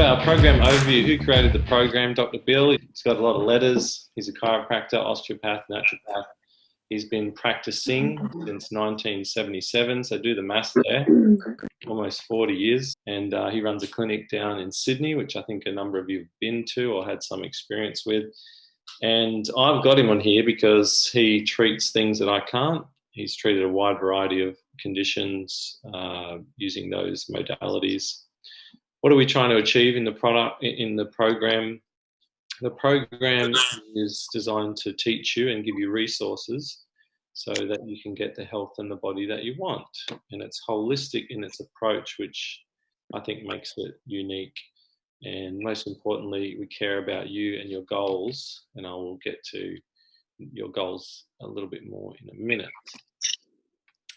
So our program overview, who created the program? Dr. Bill. He's got a lot of letters. He's a chiropractor, osteopath, naturopath. He's been practicing since 1977, so do the maths there, almost 40 years. And he runs a clinic down in Sydney, which I think a number of you have been to or had some experience with. And I've got him on here because he treats things that I can't. He's treated a wide variety of conditions using those modalities. What are we trying to achieve in the program? The program is designed to teach you and give you resources so that you can get the health and the body that you want. And it's holistic in its approach, which I think makes it unique. And most importantly, we care about you and your goals. And I will get to your goals a little bit more in a minute.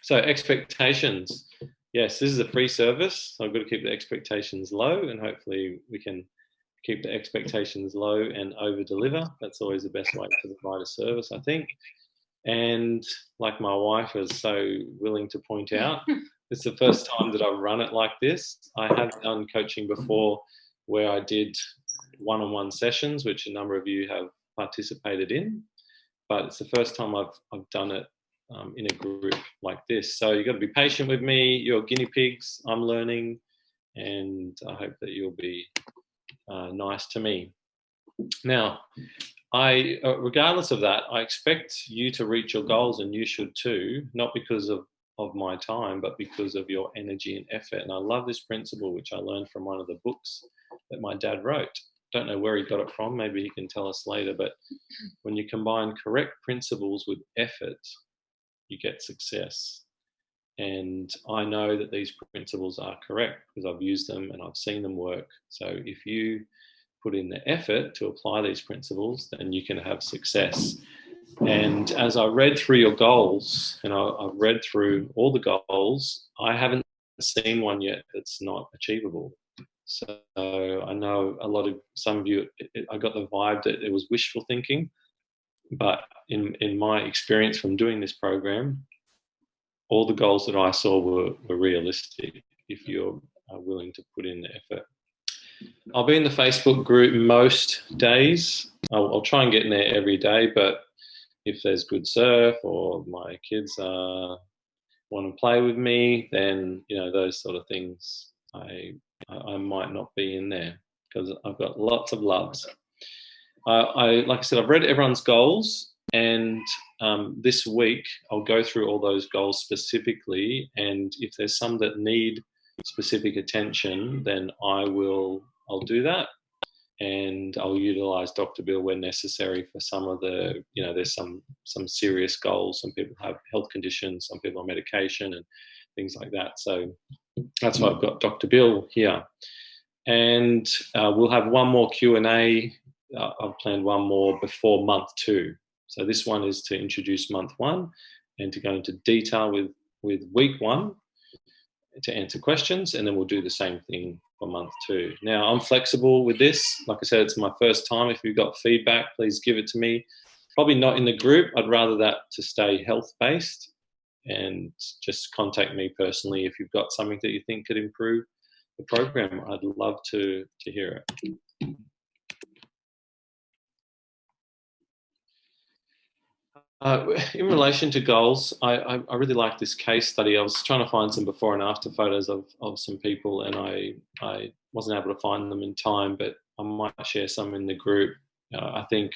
So expectations. Yes, this is a free service. So I've got to keep the expectations low, and hopefully we can keep the expectations low and over deliver. That's always the best way to provide a service, I think. And like my wife is so willing to point out, it's the first time that I've run it like this. I have done coaching before where I did one-on-one sessions, which a number of you have participated in, but it's the first time I've done it in a group like this. So you've got to be patient with me. You're guinea pigs. I'm learning, and I hope that you'll be nice to me. Now, regardless of that, I expect you to reach your goals, and you should too, not because of my time, but because of your energy and effort. And I love this principle, which I learned from one of the books that my dad wrote. Don't know where he got it from. Maybe he can tell us later. But when you combine correct principles with effort, you get success. And I know that these principles are correct because I've used them and I've seen them work. So if you put in the effort to apply these principles, then you can have success. And as I read through your goals, and I've read through all the goals, I haven't seen one yet that's not achievable. So I know some of you, I got the vibe that it was wishful thinking, but in my experience from doing this program, all the goals that I saw were realistic if you're willing to put in the effort. I'll be in the Facebook group most days. I'll try and get in there every day, but if there's good surf or my kids want to play with me, then those sort of things I might not be in there because I've got lots of loves. Like I said, I've read everyone's goals, and this week I'll go through all those goals specifically, and if there's some that need specific attention, then I'll do that, and I'll utilize Dr. Bill when necessary for some of the, there's some serious goals. Some people have health conditions, some people on medication and things like that. So that's why I've got Dr. Bill here. And we'll have one more Q&A. I've planned one more before month 2. So this one is to introduce month 1 and to go into detail with week 1 to answer questions, and then we'll do the same thing for month 2. Now, I'm flexible with this. Like I said, it's my first time. If you've got feedback, please give it to me. Probably not in the group. I'd rather that to stay health-based, and just contact me personally if you've got something that you think could improve the program. I'd love to hear it. In relation to goals, I really like this case study. I was trying to find some before and after photos of some people, and I wasn't able to find them in time, but I might share some in the group. I think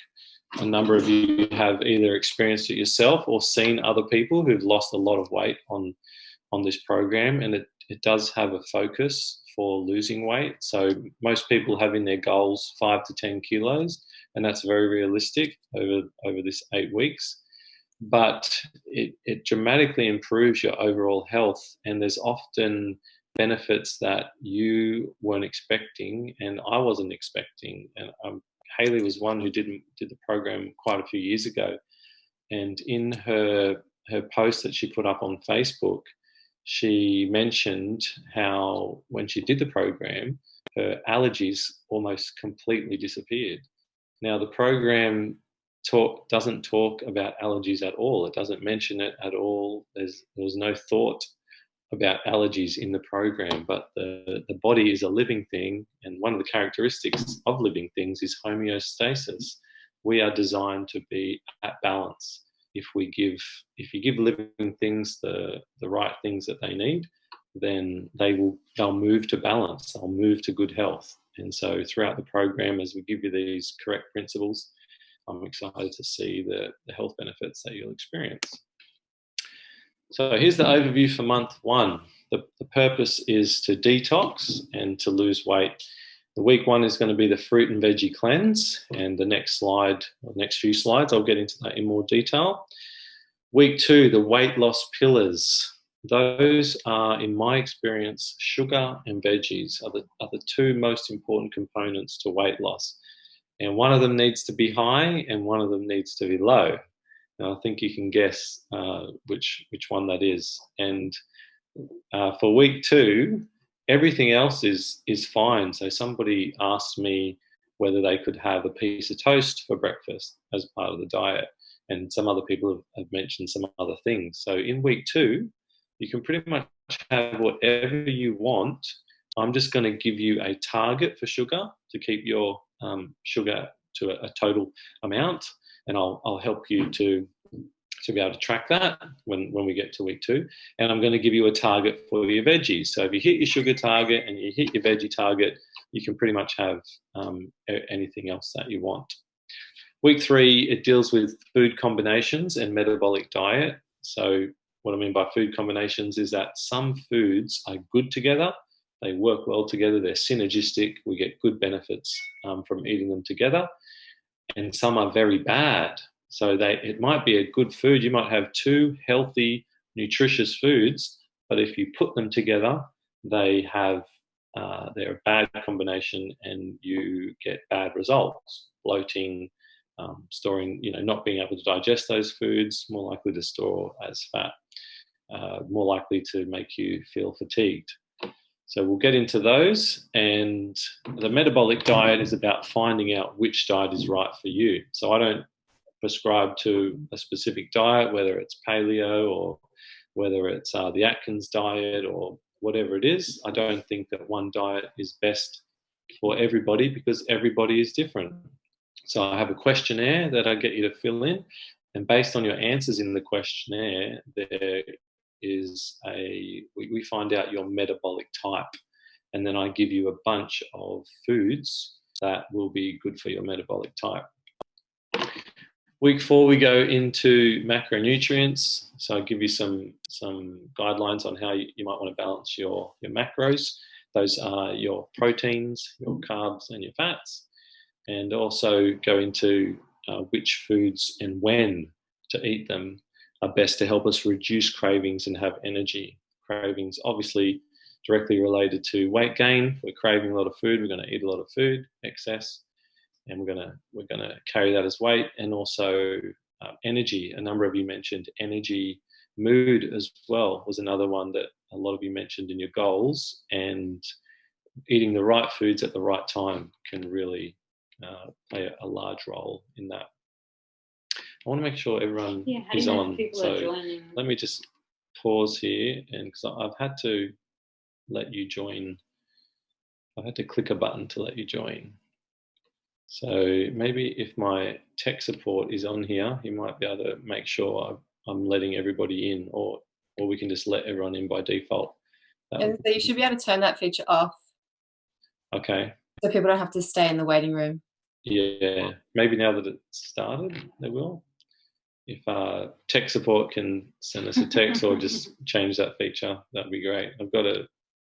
a number of you have either experienced it yourself or seen other people who've lost a lot of weight on this program, and it does have a focus for losing weight. So most people have in their goals 5 to 10 kilos, and that's very realistic over this 8 weeks. But it dramatically improves your overall health, and there's often benefits that you weren't expecting and I wasn't expecting. And Hayley was one who did the program quite a few years ago, and in her post that she put up on Facebook, she mentioned how when she did the program, her allergies almost completely disappeared. Now, the program doesn't talk about allergies at all. It doesn't mention it at all. There was no thought about allergies in the program, but the body is a living thing, and one of the characteristics of living things is homeostasis. We are designed to be at balance. If you give living things the right things that they need, then they'll move to balance. They'll move to good health. And so throughout the program, as we give you these correct principles, I'm excited to see the health benefits that you'll experience. So here's the overview for month 1. The purpose is to detox and to lose weight. The week 1 is going to be the fruit and veggie cleanse, and the next few slides, I'll get into that in more detail. Week 2, the weight loss pillars. Those are, in my experience, sugar and veggies are the 2 most important components to weight loss. And one of them needs to be high and one of them needs to be low. And I think you can guess which one that is. And for week 2, everything else is fine. So somebody asked me whether they could have a piece of toast for breakfast as part of the diet. And some other people have mentioned some other things. So in week 2, you can pretty much have whatever you want. I'm just going to give you a target for sugar to keep your sugar to a total amount. And I'll help you to be able to track that when we get to week 2. And I'm going to give you a target for your veggies. So if you hit your sugar target and you hit your veggie target, you can pretty much have anything else that you want. Week 3, it deals with food combinations and metabolic diet. So what I mean by food combinations is that some foods are good together. They work well together. They're synergistic. We get good benefits from eating them together. And some are very bad. So it might be a good food. You might have 2 healthy, nutritious foods, but if you put them together, they're a bad combination, and you get bad results. Bloating, storing, not being able to digest those foods, more likely to store as fat, more likely to make you feel fatigued. So we'll get into those, and the metabolic diet is about finding out which diet is right for you. So I don't prescribe to a specific diet, whether it's paleo or whether it's the Atkins diet or whatever it is. I don't think that one diet is best for everybody because everybody is different. So I have a questionnaire that I get you to fill in, and based on your answers in the questionnaire, there is we find out your metabolic type, and then I give you a bunch of foods that will be good for your metabolic type. Week 4, we go into macronutrients. So I give you some guidelines on how you might want to balance your macros. Those are your proteins, your carbs, and your fats, and also go into which foods and when to eat them are best to help us reduce cravings and have energy. Cravings obviously directly related to weight gain. We're craving a lot of food. We're going to eat a lot of food, excess, and we're going to carry that as weight. And also energy. A number of you mentioned energy. Mood as well was another one that a lot of you mentioned in your goals. And eating the right foods at the right time can really play a large role in that. I want to make sure everyone is on. So let me just pause here, and because I've had to let you join, I've had to click a button to let you join. So maybe if my tech support is on here, you might be able to make sure I'm letting everybody in, or we can just let everyone in by default. And so you should be able to turn that feature off. Okay. So people don't have to stay in the waiting room. Yeah, maybe now that it's started, they will. If tech support can send us a text or just change that feature, that'd be great. I've got a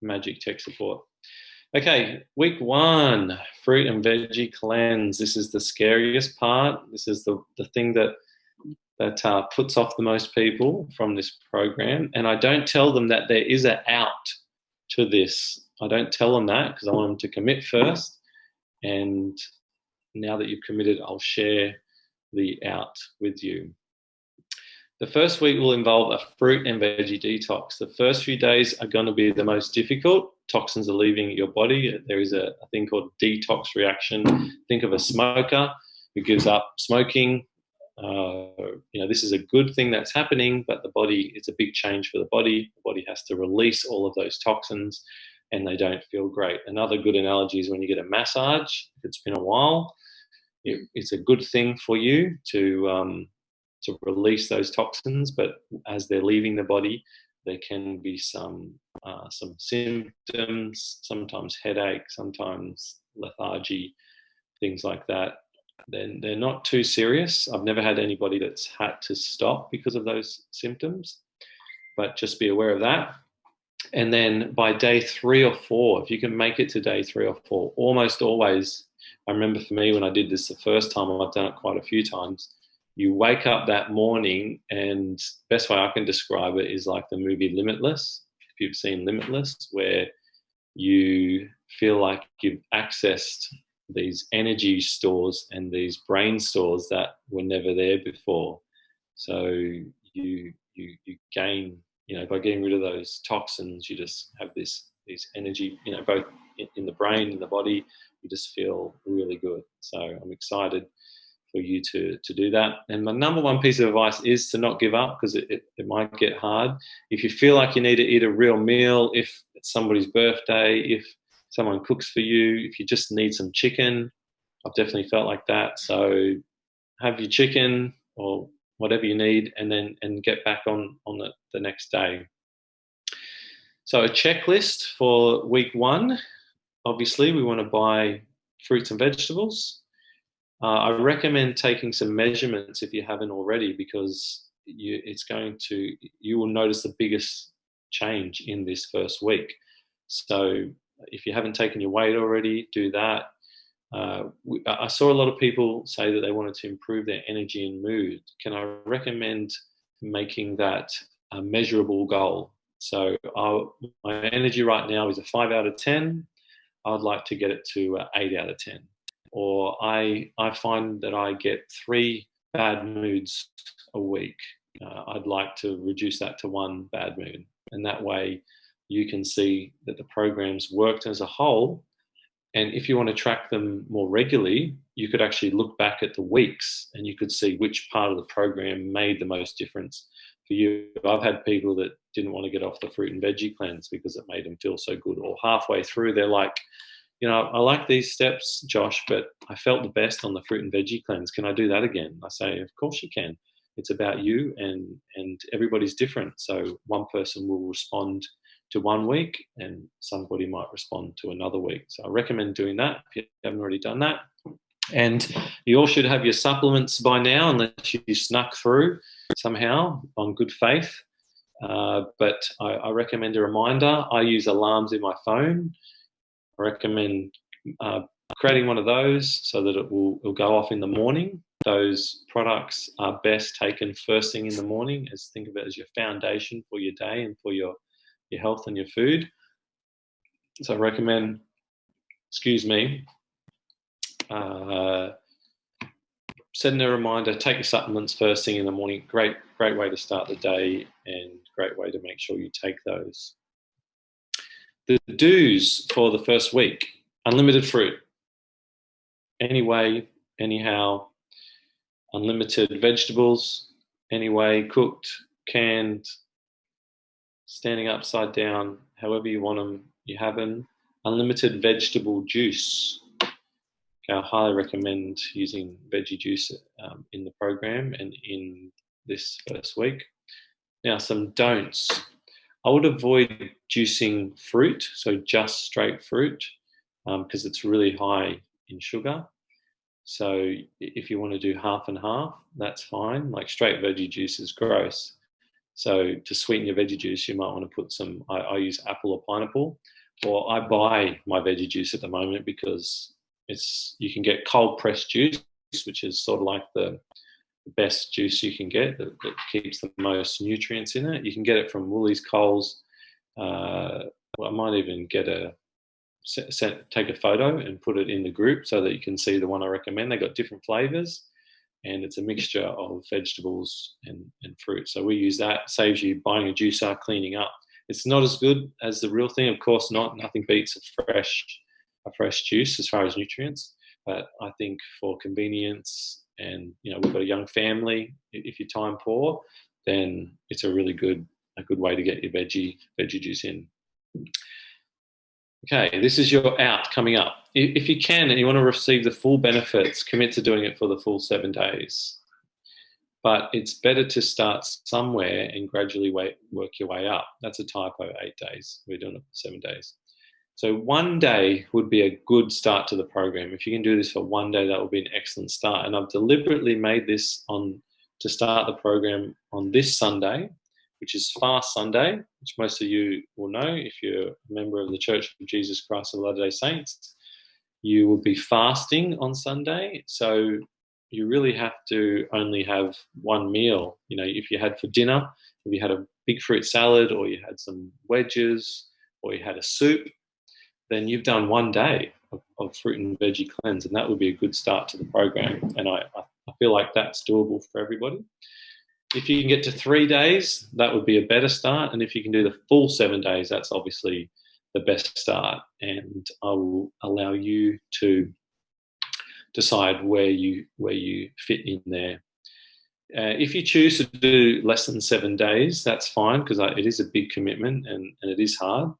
magic tech support. Okay, week 1, fruit and veggie cleanse. This is the scariest part. This is the thing that puts off the most people from this program. And I don't tell them that there is an out to this. I don't tell them that because I want them to commit first. And now that you've committed, I'll share the out with you. The first week will involve a fruit and veggie detox. The first few days are going to be the most difficult. Toxins are leaving your body. There is a thing called detox reaction. Think of a smoker who gives up smoking this is a good thing that's happening, but the body, it's a big change for the body. The body has to release all of those toxins and they don't feel great. Another good analogy is when you get a massage. If it's been a while, it's a good thing for you to release those toxins, but as they're leaving the body, there can be some symptoms, sometimes headache, sometimes lethargy, things like that. Then they're not too serious. I've never had anybody that's had to stop because of those symptoms, but just be aware of that. And then by day 3 or 4, if you can make it to day 3 or 4, almost always, I remember for me when I did this the first time, I've done it quite a few times, you wake up that morning and best way I can describe it is like the movie Limitless. If you've seen Limitless, where you feel like you've accessed these energy stores and these brain stores that were never there before. So you gain, by getting rid of those toxins, you just have this energy, both in the brain and the body. You just feel really good. So I'm excited for you to do that. And my number one piece of advice is to not give up, because it might get hard. If you feel like you need to eat a real meal, if it's somebody's birthday, if someone cooks for you, if you just need some chicken, I've definitely felt like that. So have your chicken or whatever you need, and get back on the next day. So a checklist for week 1. Obviously, we want to buy fruits and vegetables. I recommend taking some measurements if you haven't already, because you will notice the biggest change in this first week. So if you haven't taken your weight already, do that. I saw a lot of people say that they wanted to improve their energy and mood. Can I recommend making that a measurable goal? So my energy right now is a 5 out of 10. I'd like to get it to 8 out of 10. Or I find that I get 3 bad moods a week. I'd like to reduce that to 1 bad mood. And that way you can see that the program's worked as a whole. And if you want to track them more regularly, you could actually look back at the weeks and you could see which part of the program made the most difference for you. I've had people that didn't want to get off the fruit and veggie cleanse because it made them feel so good. Or halfway through, they're like, I like these steps, Josh, but I felt the best on the fruit and veggie cleanse. Can I do that again? I say, of course you can. It's about you, and everybody's different. So one person will respond to 1 week and somebody might respond to another week. So I recommend doing that if you haven't already done that. And you all should have your supplements by now, unless you snuck through somehow on good faith. But I recommend a reminder. I use alarms in my phone. I recommend creating one of those so that it will go off in the morning. Those products are best taken first thing in the morning, think of it as your foundation for your day and for your health and your food. So I recommend, setting a reminder, take your supplements first thing in the morning. Great way to start the day and great way to make sure you take those. The do's for the first week: unlimited fruit, anyway, anyhow. Unlimited vegetables, anyway, cooked, canned, standing upside down, however you want them, you have them. Unlimited vegetable juice. Okay, I highly recommend using veggie juice in the program and in this first week. Now, some don'ts. I would avoid juicing fruit, so just straight fruit, because it's really high in sugar. So if you want to do half and half, that's fine. Like straight veggie juice is gross. So to sweeten your veggie juice, you might want to put some, I use apple or pineapple, or I buy my veggie juice at the moment because you can get cold pressed juice, which is sort of like the best juice you can get that keeps the most nutrients in it. You can get it from Woolies, Coles. I might even take a photo and put it in the group so that you can see the one I recommend. They got different flavors and it's a mixture of vegetables and fruit. So we use that. Saves you buying a juicer, cleaning up. It's not as good as the real thing, of course not. Nothing beats a fresh juice as far as nutrients. But I think for convenience and we've got a young family. If you're time poor, then it's a really good way to get your veggie juice in. Okay, this is your out coming up. If you can and you want to receive the full benefits, commit to doing it for the full 7 days. But it's better to start somewhere and gradually work your way up. That's a typo, 8 days. We're doing it for 7 days. So 1 day would be a good start to the program. If you can do this for 1 day, that will be an excellent start. And I've deliberately made this to start the program on this Sunday, which is Fast Sunday, which most of you will know if you're a member of the Church of Jesus Christ of Latter-day Saints. You will be fasting on Sunday, so you really have to only have one meal. If you had for dinner, if you had a big fruit salad, or you had some wedges, or you had a soup, then you've done 1 day of fruit and veggie cleanse, and that would be a good start to the program. And I feel like that's doable for everybody. If you can get to 3 days, that would be a better start. And if you can do the full 7 days, that's obviously the best start. And I will allow you to decide where you fit in there. If you choose to do less than 7 days, that's fine, because it is a big commitment and it is hard.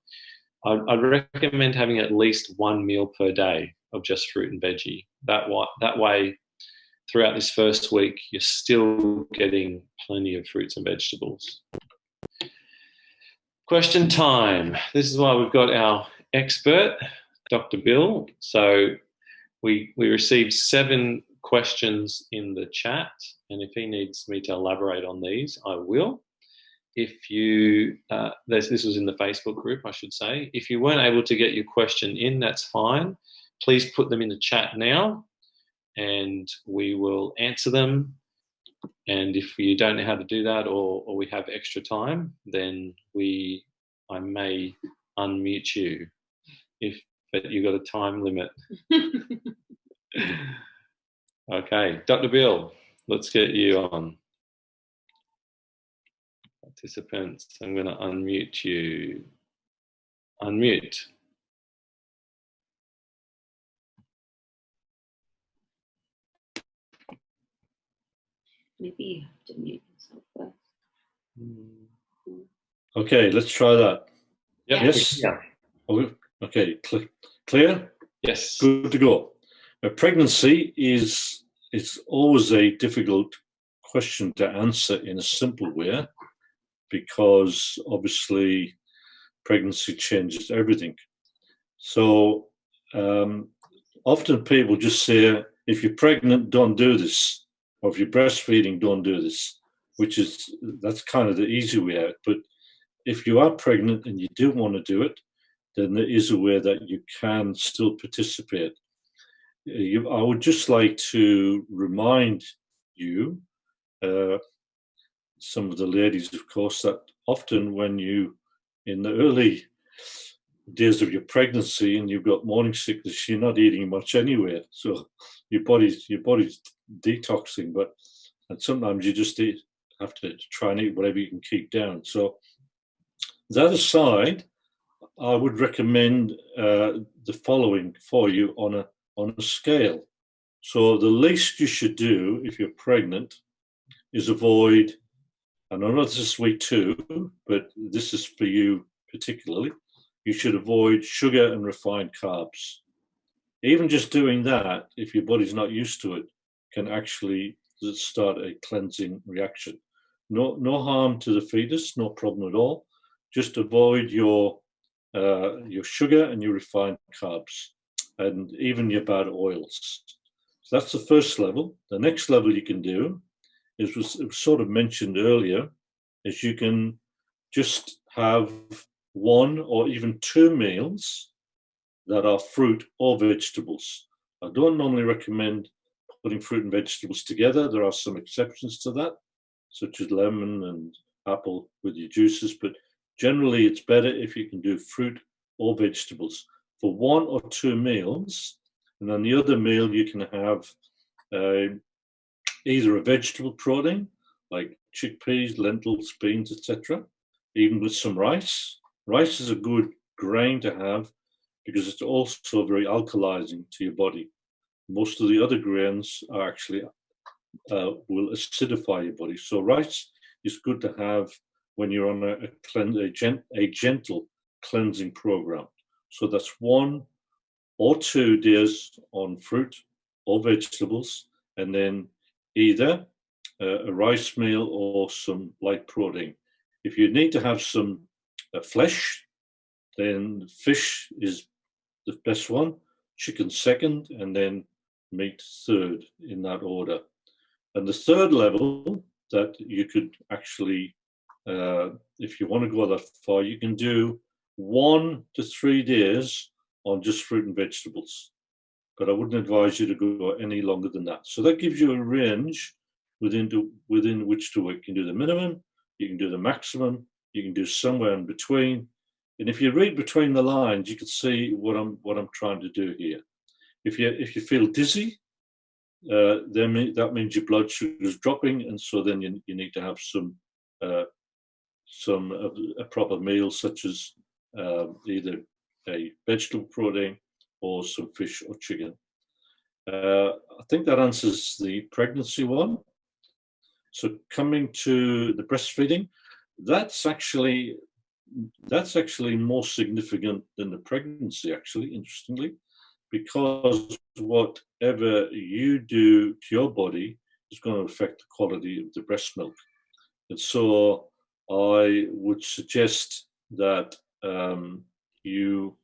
I'd recommend having at least 1 meal per day of just fruit and veggie. That way, throughout this first week, you're still getting plenty of fruits and vegetables. Question time. This is why we've got our expert, Dr. Bill. So we received 7 questions in the chat, and if he needs me to elaborate on these, I will. If you, this was in the Facebook group, I should say. If you weren't able to get your question in, that's fine. Please put them in the chat now, and we will answer them. And if you don't know how to do that, or we have extra time, then I may unmute you, but you've got a time limit. Okay, Dr. Bill, let's get you on. Participants, I'm going to unmute you. Unmute. Maybe you have to mute yourself first. Okay, let's try that. Yep. Yes? Yeah. Okay, clear? Yes. Good to go. A pregnancy is always a difficult question to answer in a simple way, because obviously pregnancy changes everything. So often people just say, if you're pregnant, don't do this. Or if you're breastfeeding, don't do this, that's kind of the easy way out. But if you are pregnant and you do want to do it, then there is a way that you can still participate. I would just like to remind you, some of the ladies, of course, that often when you, in the early days of your pregnancy and you've got morning sickness, you're not eating much anyway. So your body's detoxing, and sometimes you just have to try and eat whatever you can keep down. So that aside, I would recommend the following for you on a scale. So the least you should do if you're pregnant is avoid, and I know this is week 2, but this is for you particularly, you should avoid sugar and refined carbs. Even just doing that, if your body's not used to it, can actually start a cleansing reaction. No harm to the fetus, no problem at all. Just avoid your sugar and your refined carbs, and even your bad oils. So that's the first level. The next level you can do is, it was sort of mentioned earlier, is you can just have 1 or even 2 meals that are fruit or vegetables. I don't normally recommend putting fruit and vegetables together. There are some exceptions to that, such as lemon and apple with your juices, but generally it's better if you can do fruit or vegetables for 1 or 2 meals, and then the other meal you can have either a vegetable protein like chickpeas, lentils, beans, etc., even with some rice. Rice is a good grain to have because it's also very alkalizing to your body. Most of the other grains are actually will acidify your body. So rice is good to have when you're on a gentle cleansing program. So that's 1 or 2 days on fruit or vegetables, and then either a rice meal or some light protein. If you need to have some flesh, then fish is the best one, chicken second, and then meat third, in that order. And the third level that you could actually, if you want to go that far, you can do 1 to 3 days on just fruit and vegetables. But I wouldn't advise you to go any longer than that. So that gives you a range within which to work. You can do the minimum, you can do the maximum, you can do somewhere in between. And if you read between the lines, you can see what I'm trying to do here. If you feel dizzy, then that means your blood sugar is dropping, and so then you need to have a proper meal, such as either a vegetable protein or some fish or chicken. I think that answers the pregnancy one. So coming to the breastfeeding, that's actually more significant than the pregnancy, actually, interestingly, because whatever you do to your body is going to affect the quality of the breast milk. And so I would suggest that you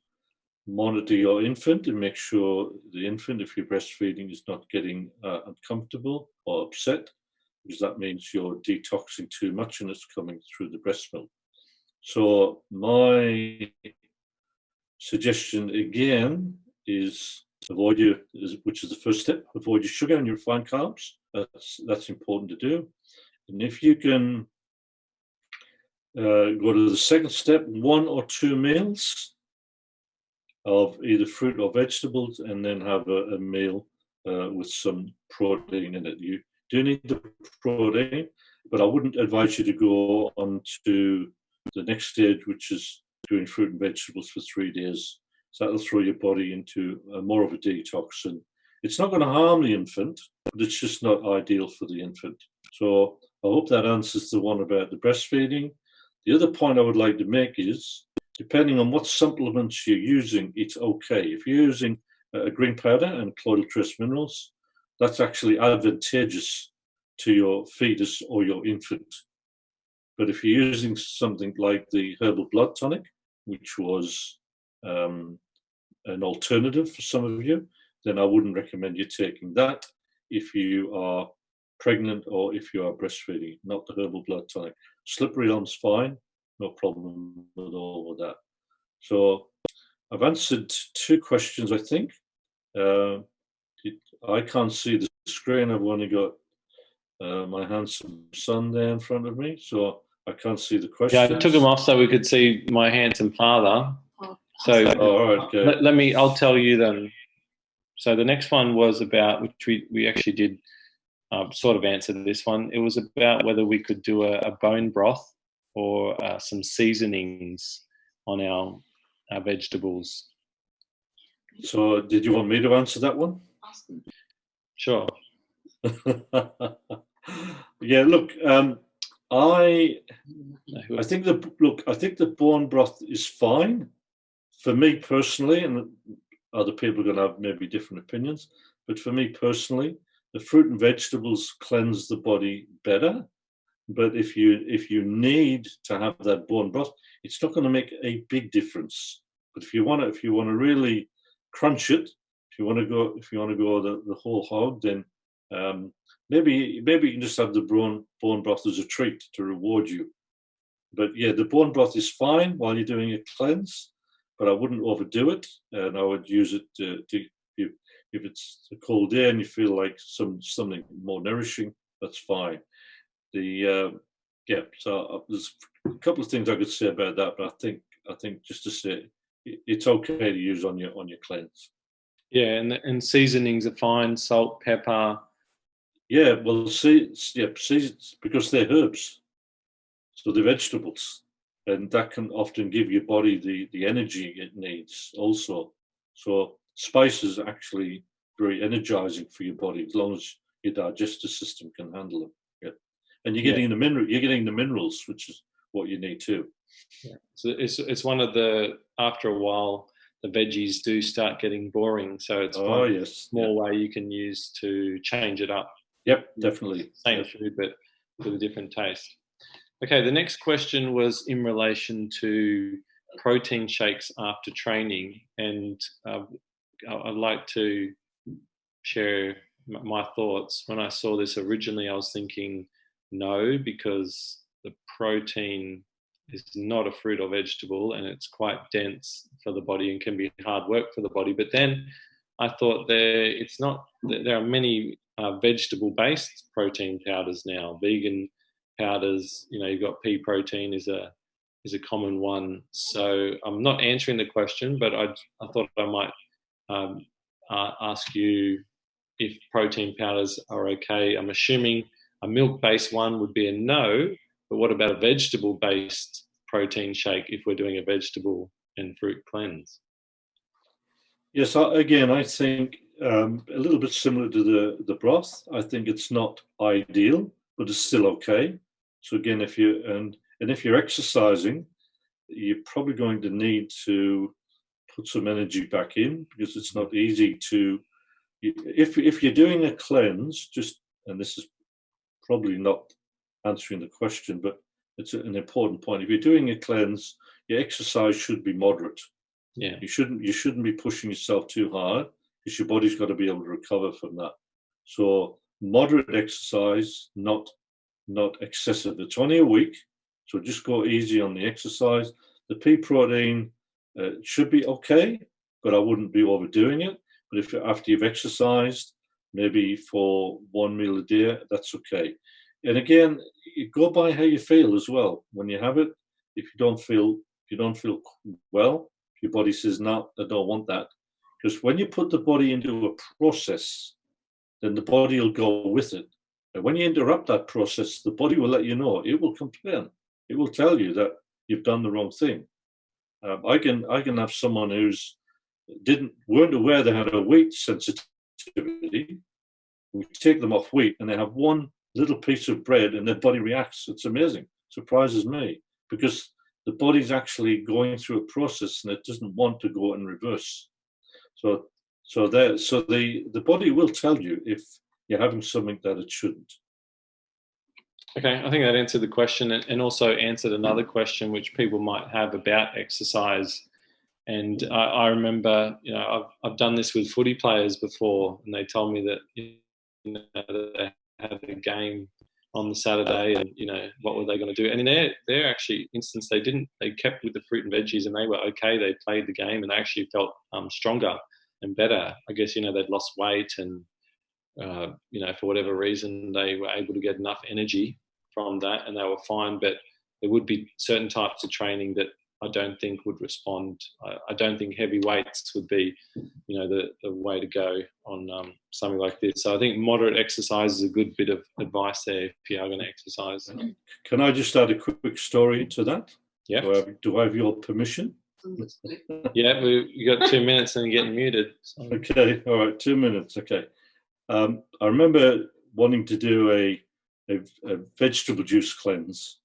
monitor your infant and make sure the infant, if you're breastfeeding, is not getting uncomfortable or upset, because that means you're detoxing too much and it's coming through the breast milk. So my suggestion again is which is the first step, avoid your sugar and your refined carbs. That's important to do. And if you can go to the second step, 1 or 2 meals of either fruit or vegetables, and then have a meal with some protein in it. You do need the protein, but I wouldn't advise you to go on to the next stage, which is doing fruit and vegetables for 3 days. So that'll throw your body into more of a detox, and it's not going to harm the infant, but it's just not ideal for the infant. So I hope that answers the one about the breastfeeding. The other point I would like to make is, depending on what supplements you're using, it's okay. If you're using a green powder and colloidal trace minerals, that's actually advantageous to your fetus or your infant. But if you're using something like the herbal blood tonic, which was an alternative for some of you, then I wouldn't recommend you taking that if you are pregnant or if you are breastfeeding, not the herbal blood tonic. Slippery elm's fine, no problem at all with that. So I've answered 2 questions, I think. I can't see the screen. I've only got my handsome son there in front of me, so I can't see the questions. Yeah, I took them off so we could see my handsome father. So all right, okay. I'll tell you them. So the next one was about, which we actually did sort of answer this one. It was about whether we could do a bone broth or some seasonings on our vegetables. So did you want me to answer that one? Sure. Yeah, look, I think the bone broth is fine for me personally, and other people are going to have maybe different opinions. But for me personally, the fruit and vegetables cleanse the body better. But if you need to have that bone broth, it's not going to make a big difference. But if you want to really crunch it, if you want to go the whole hog, then maybe you can just have the bone broth as a treat to reward you. But yeah, the bone broth is fine while you're doing a cleanse, but I wouldn't overdo it, and I would use it if it's a cold day and you feel like something more nourishing. That's fine. So there's a couple of things I could say about that, but I think just to say it's okay to use on your cleanse. Yeah, and seasonings are fine, salt, pepper. Yeah, well, seasons, because they're herbs, so they're vegetables, and that can often give your body the energy it needs also. So spices are actually very energizing for your body, as long as digestive system can handle them. Yeah. And you're getting the minerals, which is what you need too. Yeah. So it's one of the, after a while, the veggies do start getting boring. So it's one small way you can use to change it up. Yep, definitely. Same food, but with a different taste. Okay, the next question was in relation to protein shakes after training. And I'd like to share my thoughts. When I saw this originally, I was thinking no, because the protein is not a fruit or vegetable, and it's quite dense for the body and can be hard work for the body. But then I thought there are many vegetable-based protein powders now, vegan powders. You've got pea protein is a common one. So I'm not answering the question, but I thought I might ask you if protein powders are okay. I'm assuming a milk-based one would be a no, but what about a vegetable-based protein shake if we're doing a vegetable and fruit cleanse? Yes, again, I think a little bit similar to the broth. I think it's not ideal, but it's still okay. So again, if you're exercising, you're probably going to need to put some energy back in, because it's not easy to. If you're doing a cleanse, and this is probably not answering the question, but it's an important point. If you're doing a cleanse, your exercise should be moderate. Yeah. You shouldn't be pushing yourself too hard, because your body's got to be able to recover from that. So moderate exercise, not excessive. It's only a week, so just go easy on the exercise. The pea protein should be okay, but I wouldn't be overdoing it. But if after you've exercised, maybe for one meal a day, that's okay. And again, you go by how you feel as well. When you have it, if you don't feel well, your body says, no, I don't want that. Because when you put the body into a process, then the body will go with it. And when you interrupt that process, the body will let you know. It will complain. It will tell you that you've done the wrong thing. I can have someone who's weren't aware they had a wheat sensitivity. We take them off wheat, and they have one little piece of bread, and their body reacts. It's amazing. Surprises me, because the body's actually going through a process, and it doesn't want to go in reverse. So the body will tell you if you're having something that it shouldn't. Okay, I think that answered the question, and also answered another question which people might have about exercise. And I remember, I've done this with footy players before, and they told me that they had a game on the Saturday, and what were they going to do? And in their actually instance, they kept with the fruit and veggies, and they were okay. They played the game, and they actually felt stronger and better. I guess they'd lost weight, and for whatever reason, they were able to get enough energy from that, and they were fine. But there would be certain types of training that I don't think would respond. I don't think heavy weights would be, the way to go on something like this. So I think moderate exercise is a good bit of advice there if you are going to exercise. Can I just add a quick story to that? Yeah. Do I have your permission? Yeah, you got 2 minutes and you're getting muted. So. Okay, all right, 2 minutes. Okay. I remember wanting to do a vegetable juice cleanse.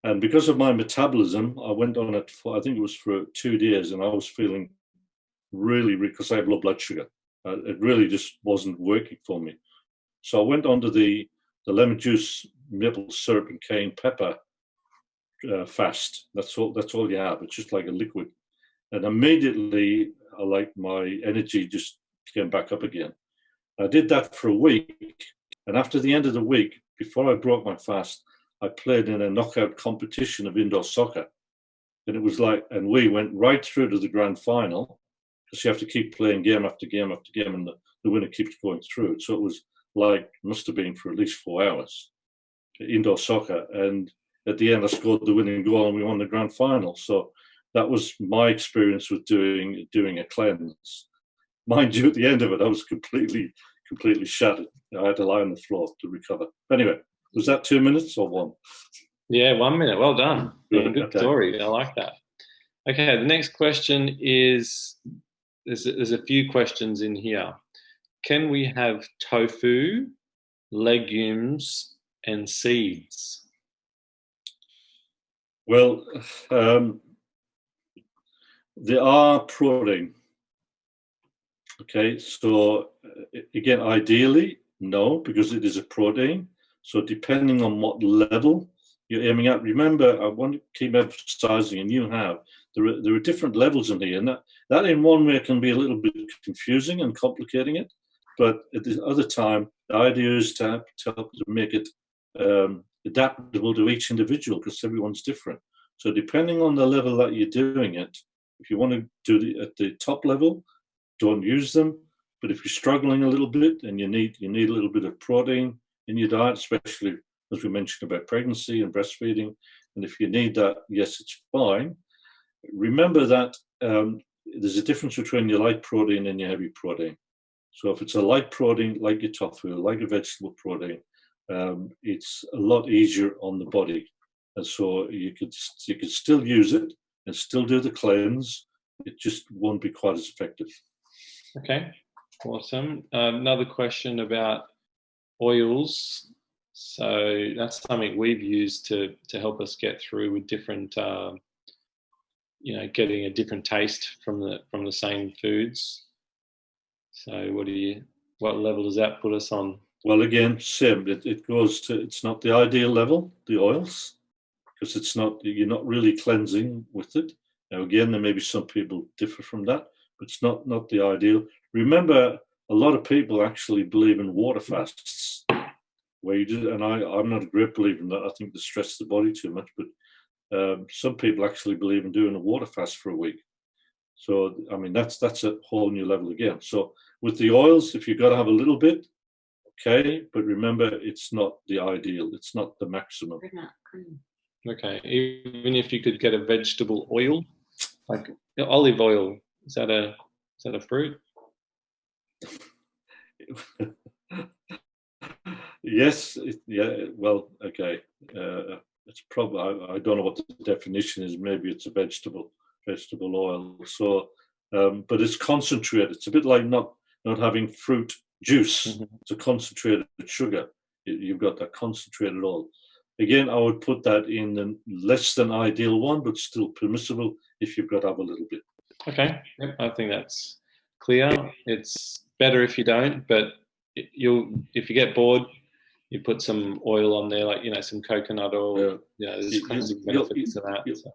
And because of my metabolism, I went on it for, I think it was for 2 days, and I was feeling really, because I have low blood sugar. It really just wasn't working for me. So I went on to the lemon juice, maple syrup, and cayenne pepper fast. That's all you have. It's just like a liquid. And immediately, my energy just came back up again. I did that for a week, and after the end of the week, before I broke my fast, I played in a knockout competition of indoor soccer. And it was and we went right through to the grand final, because you have to keep playing game after game after game, and the winner keeps going through it. So it was must have been for at least 4 hours, indoor soccer. And at the end, I scored the winning goal, and we won the grand final. So that was my experience with doing a cleanse. Mind you, at the end of it, I was completely shattered. I had to lie on the floor to recover. Anyway, was that 2 minutes or one? Yeah, 1 minute. Well done. Good okay. Story. I like that. Okay, the next question is, there's a few questions in here. Can we have tofu legumes and seeds? Well, they are protein. Okay, so again, ideally, no, because it is a protein. So depending on what level you're aiming at, remember, I want to keep emphasizing, and you have, there are different levels in here, and that in one way can be a little bit confusing and complicating it, but at the other time, the idea is to help to make it adaptable to each individual, because everyone's different. So depending on the level that you're doing it, if you want to do it at the top level, don't use them. But if you're struggling a little bit and you need a little bit of protein in your diet, especially as we mentioned about pregnancy and breastfeeding, and if you need that, yes, it's fine. Remember that there's a difference between your light protein and your heavy protein. So if it's a light protein, like your tofu, like a vegetable protein, it's a lot easier on the body, and so you could still use it and still do the cleanse. It just won't be quite as effective. Okay, awesome. Another question about oils. So that's something we've used to help us get through with different, getting a different taste from the same foods. So what level does that put us on? Well, again, same. It goes to, it's not the ideal level, the oils, because you're not really cleansing with it. Now, again, there may be some people differ from that, but it's not the ideal. Remember, a lot of people actually believe in water fasts, where you do, and I'm not a great believer in that. I think they stress the body too much, but some people actually believe in doing a water fast for a week. So, I mean, that's a whole new level again. So with the oils, if you've got to have a little bit, okay, but remember, it's not the ideal. It's not the maximum. Okay, even if you could get a vegetable oil, like olive oil, is that a fruit? Yes, yeah. Well, okay. It's probably, I don't know what the definition is. Maybe it's a vegetable oil. So, but it's concentrated. It's a bit like not having fruit juice. Mm-hmm. It's a concentrated sugar. You've got that concentrated oil. Again, I would put that in the less than ideal one, but still permissible if you've got to have a little bit. Okay, yep, I think that's clear. It's better if you don't, but if you get bored, you put some oil on there, like some coconut oil. Yeah, there's cleansing benefits to that. So.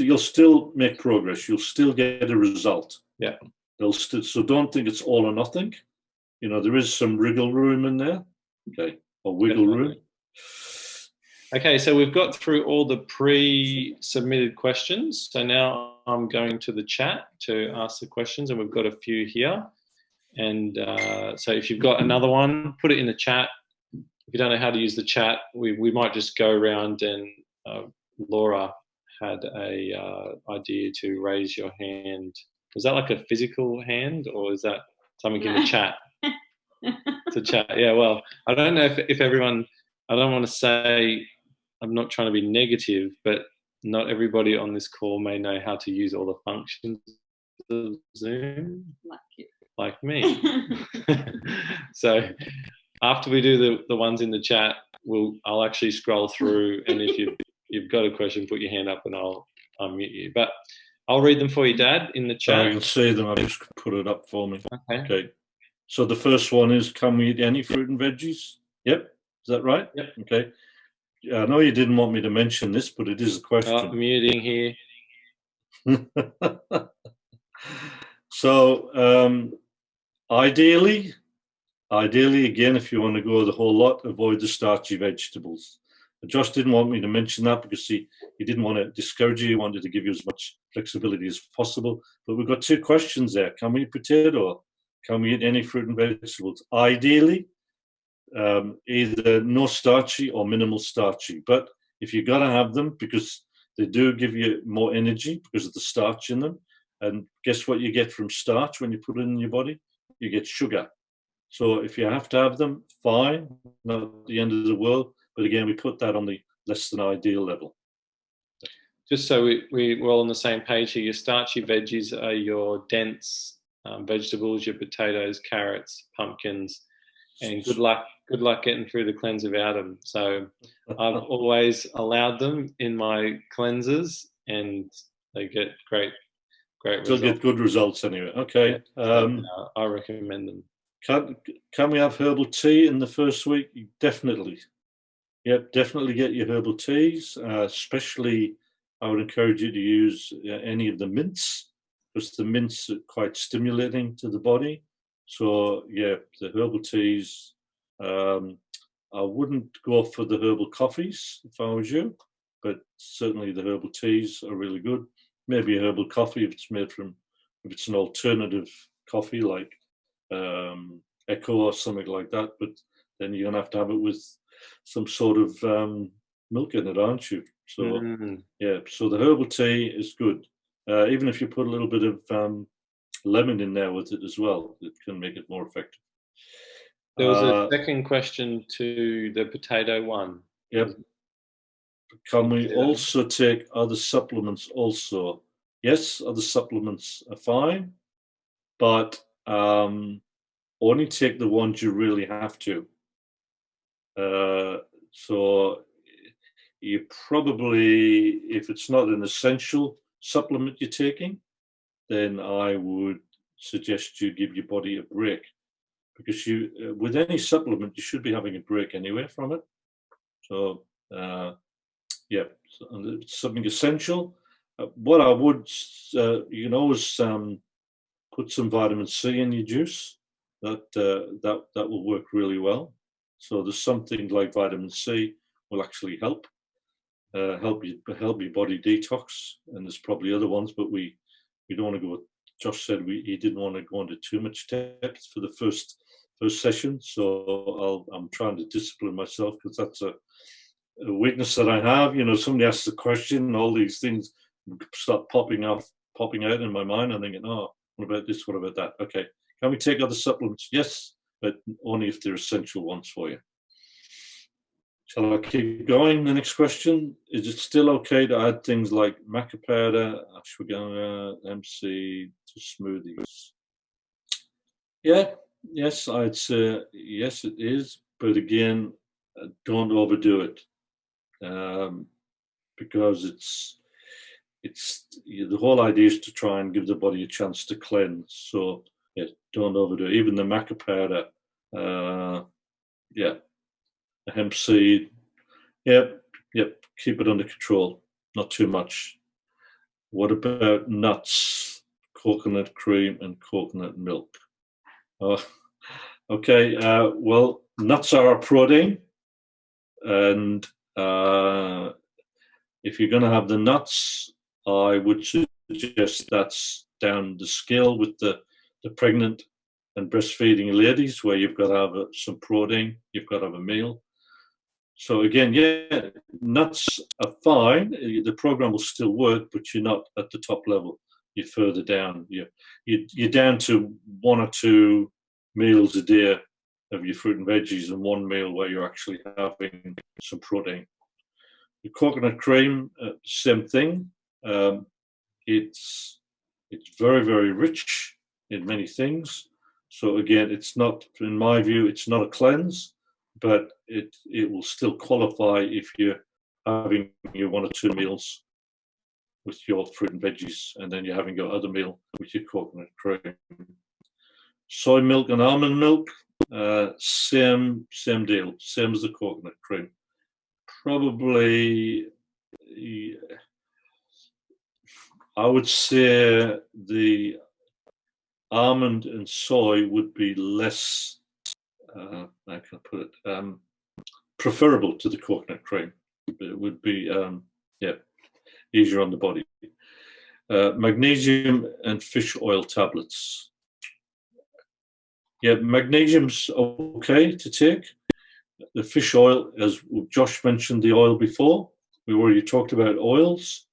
You'll still make progress. You'll still get a result. Yeah. So don't think it's all or nothing. There is some wriggle room in there. Okay, or wiggle room. Okay, so we've got through all the pre-submitted questions. So now I'm going to the chat to ask the questions, and we've got a few here. And so if you've got another one, put it in the chat. If you don't know how to use the chat, we might just go around, and Laura had a idea to raise your hand. Was that like a physical hand, or is that something in the chat? It's a chat. Yeah, well, I don't know if everyone, I don't want to say, I'm not trying to be negative, but not everybody on this call may know how to use all the functions of Zoom. Like me. So after we do the ones in the chat, I'll actually scroll through, and if you've got a question, put your hand up and I'll unmute you. But I'll read them for you, Dad, in the chat. I can see them. I'll just put it up for me. Okay. So the first one is, can we eat any fruit and veggies? Yep. Is that right? Yep. Okay. I know you didn't want me to mention this, but it is a question. Muting here. So ideally, again, if you want to go the whole lot, avoid the starchy vegetables. Josh didn't want me to mention that because he didn't want to discourage you. He wanted to give you as much flexibility as possible. But we've got two questions there. Can we eat potato? Can we eat any fruit and vegetables? Ideally, either no starchy or minimal starchy. But if you've got to have them, because they do give you more energy because of the starch in them. And guess what you get from starch when you put it in your body? You get sugar. So if you have to have them, fine, not the end of the world. But again, we put that on the less than ideal level. Just so we're all on the same page here, your starchy veggies are your dense vegetables, your potatoes, carrots, pumpkins, and good luck getting through the cleanse without them. So I've always allowed them in my cleanses, and they get great They'll results. get good results anyway. Okay. I recommend them. Can we have herbal tea in the first week? Definitely. Yep, definitely get your herbal teas. Especially, I would encourage you to use any of the mints, because the mints are quite stimulating to the body. So yeah, the herbal teas. I wouldn't go for the herbal coffees if I was you, but certainly the herbal teas are really good. Maybe a herbal coffee if it's an alternative coffee like Echo or something like that. But then you're gonna have to have it with some sort of milk in it, aren't you? So yeah, so the herbal tea is good. Even if you put a little bit of lemon in there with it as well, it can make it more effective. There was a second question to the potato one. Yep. Can we also take other supplements also? Yes, other supplements are fine, but only take the ones you really have to. So you probably, if it's not an essential supplement you're taking, then I would suggest you give your body a break, because with any supplement you should be having a break anyway from it. So yeah, it's something essential. What I would, you can always put some vitamin C in your juice. That will work really well. So there's something like vitamin C will actually help your body detox, and there's probably other ones, but we don't want to go. Josh said he didn't want to go into too much depth for the first session, so I'm trying to discipline myself, because that's a weakness that I have. You know, somebody asks a question, and all these things start popping out in my mind. I'm thinking, oh, what about this? What about that? Okay, can we take other supplements? Yes, but only if they're essential ones for you. Shall I keep going? The next question: is it still okay to add things like maca powder, ashwagandha, MC to smoothies? Yeah, yes, I'd say yes, it is. But again, don't overdo it, because the whole idea is to try and give the body a chance to cleanse. So yeah, don't overdo it. Even the maca powder, yeah, the hemp seed, yep, keep it under control, not too much. What about nuts, coconut cream, and coconut milk? Oh, okay. Well, nuts are a protein, and if you're going to have the nuts, I would suggest that's down the scale with the pregnant and breastfeeding ladies, where you've got to have some protein, you've got to have a meal. So again, yeah, nuts are fine. The program will still work, but you're not at the top level. You're further down. You're down to 1 or 2 meals a day of your fruit and veggies, and 1 meal where you're actually having some protein. The coconut cream, same thing. It's very, very rich in many things. So again, it's not, in my view, it's not a cleanse, but it will still qualify if you're having your 1 or 2 meals with your fruit and veggies, and then you're having your other meal with your coconut cream. Soy milk and almond milk, same deal, same as the coconut cream. Probably, I would say the almond and soy would be less, how can I put it, preferable to the coconut cream. It would be, easier on the body. Magnesium and fish oil tablets. Yeah, magnesium's okay to take. The fish oil, as Josh mentioned the oil before, we already talked about oils.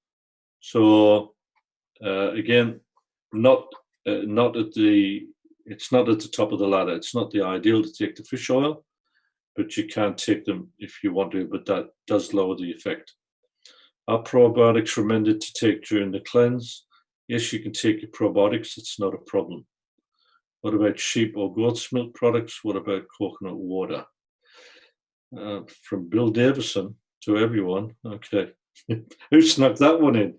So again, it's not at the top of the ladder. It's not the ideal to take the fish oil, but you can take them if you want to, but that does lower the effect. Are probiotics recommended to take during the cleanse? Yes, you can take your probiotics. It's not a problem. What about sheep or goat's milk products? What about coconut water? From Bill Davison to everyone. Okay. Who snuck that one in?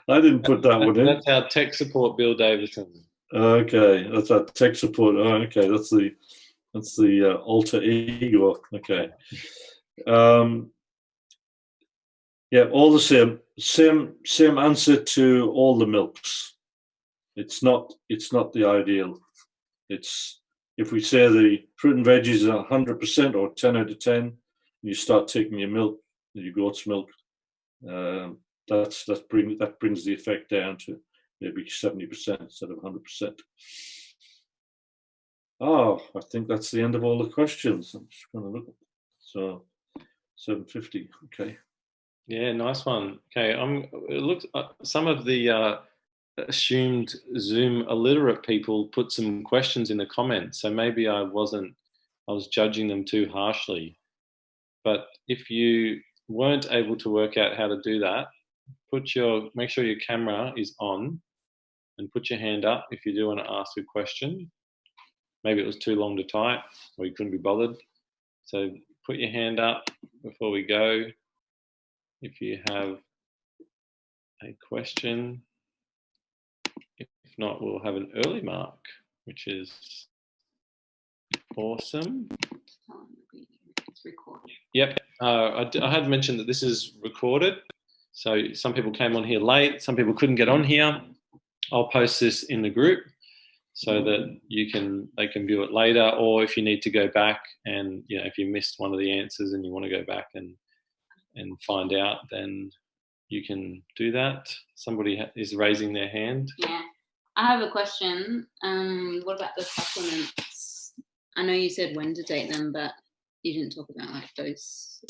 I didn't put that one in. That's our tech support, Bill Davison. Okay, that's our tech support. Oh, okay, that's the alter ego. Okay. Yeah, all the same answer to all the milks. It's not the ideal. It's, if we say the fruit and veggies are 100% or 10 out of 10, you start taking your milk, your goat's milk, that brings the effect down to maybe 70% instead of 100%. Oh, I think that's the end of all the questions. I'm just going to look. So 750. Okay. Yeah, nice one. Okay, it looks some of the assumed Zoom illiterate people put some questions in the comments, so maybe I was judging them too harshly. But if you weren't able to work out how to do that, make sure your camera is on and put your hand up if you do want to ask a question. Maybe it was too long to type or you couldn't be bothered. So put your hand up before we go if you have a question. If not, we'll have an early mark, which is awesome. It's recorded. Yep, I had mentioned that this is recorded. So some people came on here late, some people couldn't get on here. I'll post this in the group so that they can view it later, or if you need to go back and if you missed one of the answers and you want to go back and find out, then you can do that. Somebody is raising their hand. Yeah, I have a question. What about the supplements? I know you said when to take them, but you didn't talk about like doses.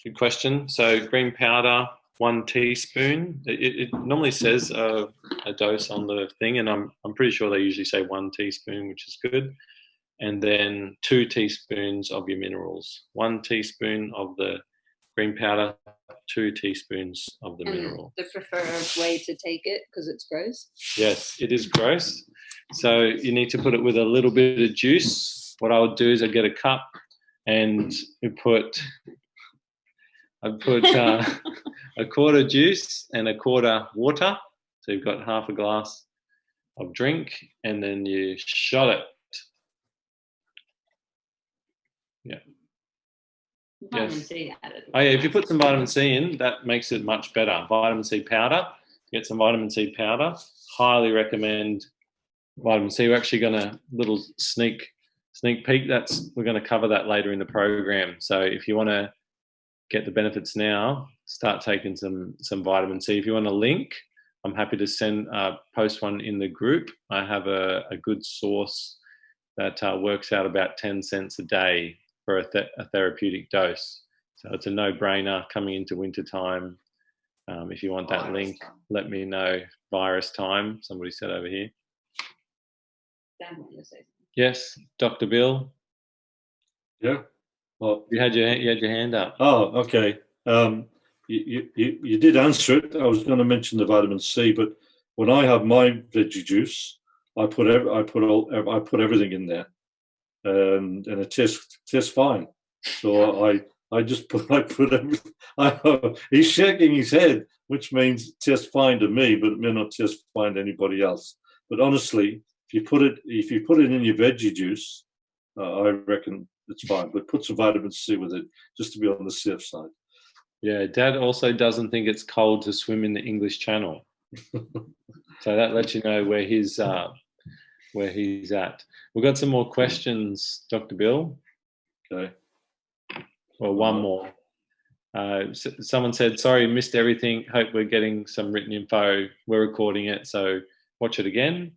Good question. So green powder, 1 teaspoon. It normally says a dose on the thing, and I'm pretty sure they usually say 1 teaspoon, which is good. And then 2 teaspoons of your minerals. 1 teaspoon of the green powder, 2 teaspoons of the mineral. The preferred way to take it, because it's gross? Yes, it is gross. So you need to put it with a little bit of juice. What I would do is I'd get a cup and I'd put a quarter juice and a quarter water. So you've got half a glass of drink, and then you shot it. Yeah. Vitamin C added. Oh yeah, if you put some vitamin C in, that makes it much better. Vitamin C powder. Get some vitamin C powder. Highly recommend vitamin C. We're actually going to little sneak peek. We're going to cover that later in the program. So if you want to get the benefits now, start taking some vitamin C. If you want a link, I'm happy to post one in the group. I have a good source that works out about 10 cents a day for a therapeutic dose. So it's a no-brainer coming into winter time. If you want that link, let me know. Virus time, somebody said over here. Yes, Dr. Bill. Yeah. Well, you had your hand up. Oh, okay. You did answer it. I was going to mention the vitamin C, but when I have my veggie juice, I put everything in there, and it tastes fine. So I just put everything. He's shaking his head, which means it tastes fine to me, but it may not taste fine to anybody else. But honestly, if you put it in your veggie juice, I reckon it's fine. But put some vitamin C with it just to be on the safe side. Yeah, Dad also doesn't think it's cold to swim in the English Channel, so that lets you know where he's at. We've got some more questions, Dr. Bill. Okay. Well, one more. Someone said, sorry, missed everything. Hope we're getting some written info. We're recording it, so watch it again.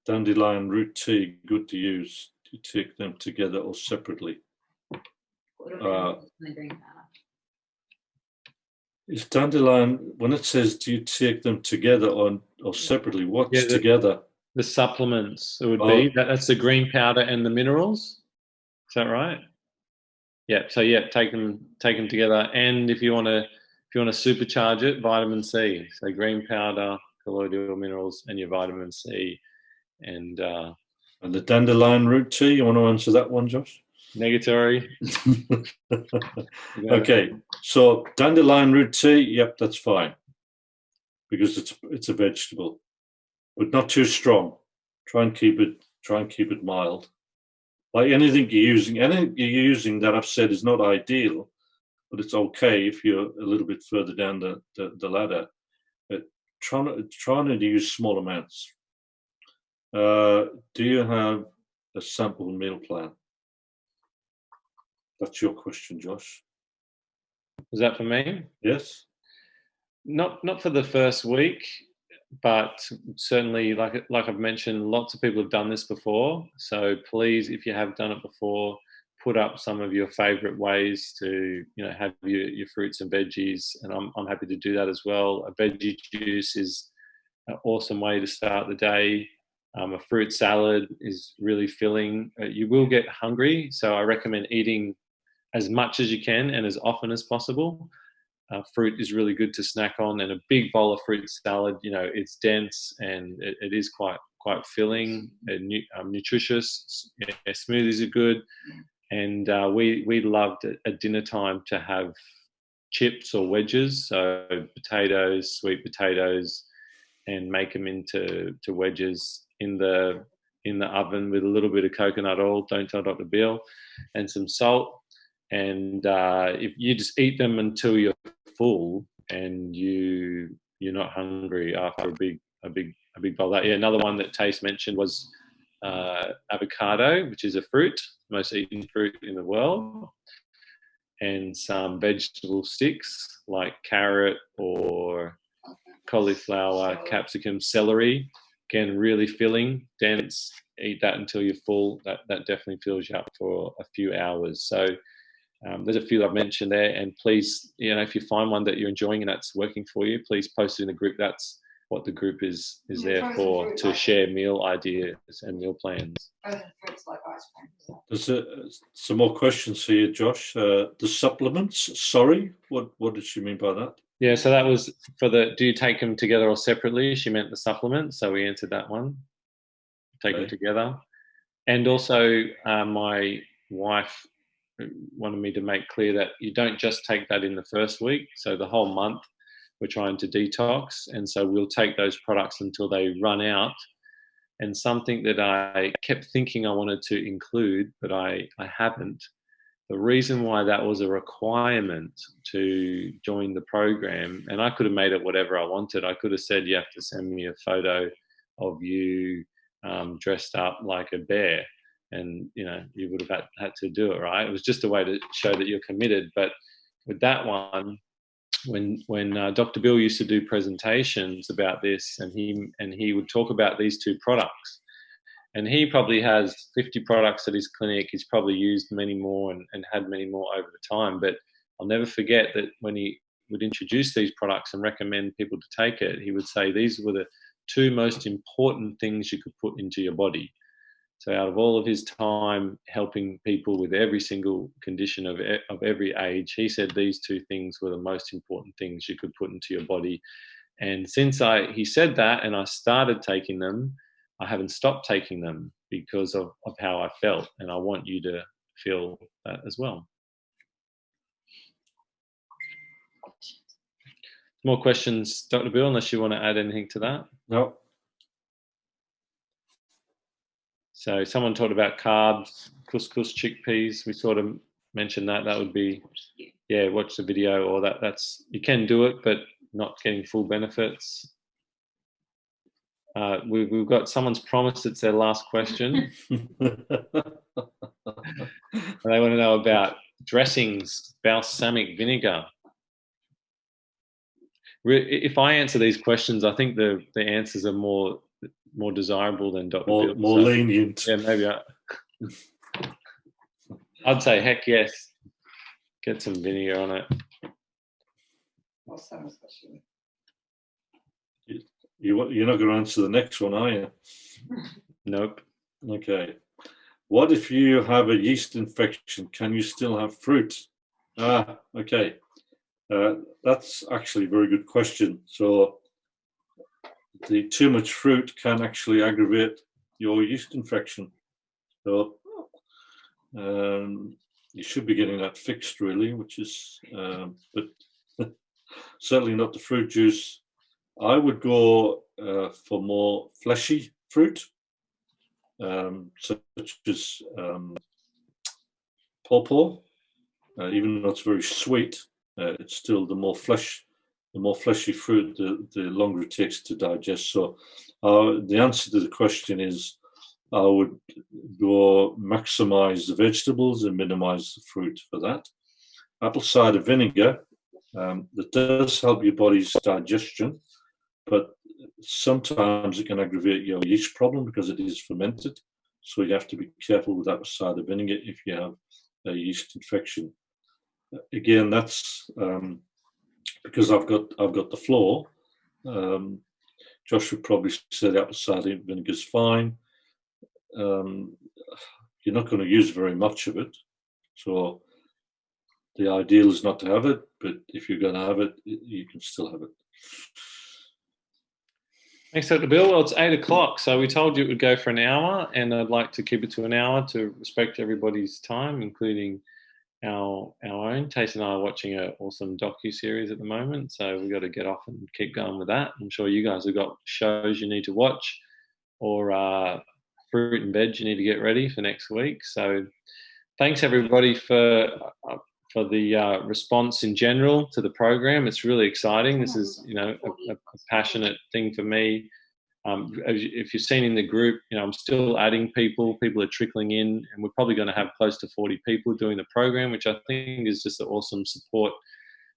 Dandelion root tea, good to use. Do you take them together or separately? Is dandelion, when it says do you take them together or separately, what's together? The supplements, it would be. That's the green powder and the minerals. Is that right? Yeah, so take them together. And if you want to if you want to supercharge it, vitamin C. So green powder, colloidal minerals, and your vitamin C. And the dandelion root tea, you want to answer that one, Josh? negatory. Okay, so dandelion root tea, yep, that's fine, because it's a vegetable, but not too strong. Try and keep it mild. Like anything you're using that I've said is not ideal, but it's okay if you're a little bit further down the ladder. But trying to use small amounts. Do you have a sample meal plan? That's your question, Josh. Was that for me? Yes. Not for the first week, but certainly, like I've mentioned, lots of people have done this before. So please, if you have done it before, put up some of your favourite ways to have your fruits and veggies, and I'm happy to do that as well. A veggie juice is an awesome way to start the day. A fruit salad is really filling. You will get hungry, so I recommend eating as much as you can and as often as possible. Fruit is really good to snack on, and a big bowl of fruit salad, it's dense and it is quite filling and nutritious. Yeah, smoothies are good, and we loved at dinner time to have chips or wedges, so potatoes, sweet potatoes, and make them into wedges in the oven with a little bit of coconut oil. Don't tell Dr. Bill, and some salt. And if you just eat them until you're full and you're not hungry after a big bowl. Another one that Taste mentioned was avocado, which is a fruit, most eaten fruit in the world, and some vegetable sticks like carrot or cauliflower, capsicum, celery. Again, really filling, dense. Eat that until you're full. That definitely fills you up for a few hours. So there's a few I've mentioned there, and please, if you find one that you're enjoying and that's working for you, please post it in the group. That's what the group is there for, to share meal ideas and meal plans. Fruits like ice cream. There's some more questions here, Josh. The supplements. Sorry, what did she mean by that? Yeah, so that was for do you take them together or separately? She meant the supplements, so we answered that one. Take them together. And also, my wife wanted me to make clear that you don't just take that in the first week. So the whole month we're trying to detox, and so we'll take those products until they run out. And something that I kept thinking I wanted to include, but I haven't. The reason why that was a requirement to join the program, and I could have made it whatever I wanted. I could have said, you have to send me a photo of you dressed up like a bear, and you would have had to do it, right? It was just a way to show that you're committed. But with that one, when Dr. Bill used to do presentations about this, and he would talk about these two products, and he probably has 50 products at his clinic. He's probably used many more and had many more over the time. But I'll never forget that when he would introduce these products and recommend people to take it, he would say these were the two most important things you could put into your body. So out of all of his time helping people with every single condition of every age, he said these two things were the most important things you could put into your body. And since he said that and I started taking them, I haven't stopped taking them because of how I felt. And I want you to feel that as well. More questions, Dr. Bill, unless you want to add anything to that? No. So someone talked about carbs, couscous, chickpeas. We sort of mentioned that. That would be, watch the video, or that's you can do it, but not getting full benefits. We've got someone's promised it's their last question. They want to know about dressings, balsamic vinegar. If I answer these questions, I think the answers are more desirable than Dr. Bill. More lenient. Yeah, maybe I'd say heck yes. Get some vinegar on it. You're not going to answer the next one, are you? Nope. Okay. What if you have a yeast infection? Can you still have fruit? Okay. That's actually a very good question. So the too much fruit can actually aggravate your yeast infection. So you should be getting that fixed, really, which is, but certainly not the fruit juice. I would go for more fleshy fruit, such as pawpaw. Even though it's very sweet, it's still the more fleshy fruit, the longer it takes to digest. So the answer to the question is, I would go maximize the vegetables and minimize the fruit for that. Apple cider vinegar, that does help your body's digestion, but sometimes it can aggravate your yeast problem because it is fermented. So you have to be careful with apple cider vinegar if you have a yeast infection. Again, that's because I've got the floor. Josh would probably say the apple cider vinegar is fine. You're not going to use very much of it, so the ideal is not to have it. But if you're going to have it, you can still have it. Thanks, Dr. Bill. Well, it's 8 o'clock, so we told you it would go for an hour, and I'd like to keep it to an hour to respect everybody's time, including our own. Tace and I are watching an awesome docu-series at the moment, so we've got to get off and keep going with that. I'm sure you guys have got shows you need to watch, or fruit and veg you need to get ready for next week. So thanks, everybody, for the response in general to the program. It's really exciting. This is, a passionate thing for me. If you've seen in the group, I'm still adding people. People are trickling in, and we're probably going to have close to 40 people doing the program, which I think is just an awesome support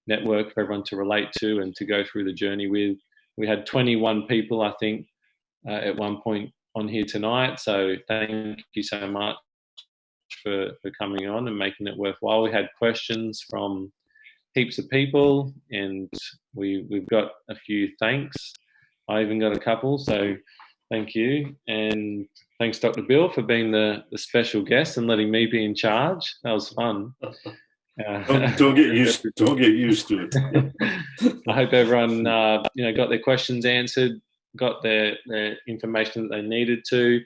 network for everyone to relate to and to go through the journey with. We had 21 people, I think, at one point on here tonight. So thank you so much for coming on and making it worthwhile. We had questions from heaps of people, and we've got a few thanks. I even got a couple, so thank you. And thanks, Dr. Bill, for being the special guest and letting me be in charge. That was fun. Don't get used to it. I hope everyone got their questions answered, got their information that they needed to.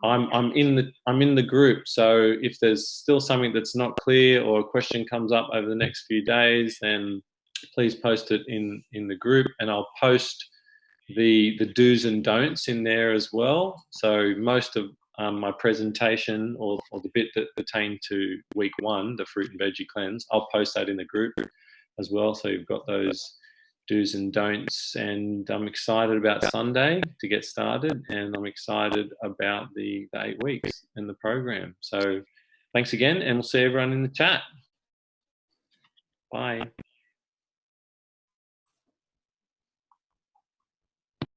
I'm in the group, so if there's still something that's not clear or a question comes up over the next few days, then please post it in the group, and I'll post the do's and don'ts in there as well. So most of my presentation or the bit that pertained to week 1, the fruit and veggie cleanse, I'll post that in the group as well. So you've got those do's and don'ts, and I'm excited about Sunday to get started, and I'm excited about the 8 weeks in the program. So thanks again, and we'll see everyone in the chat. Bye.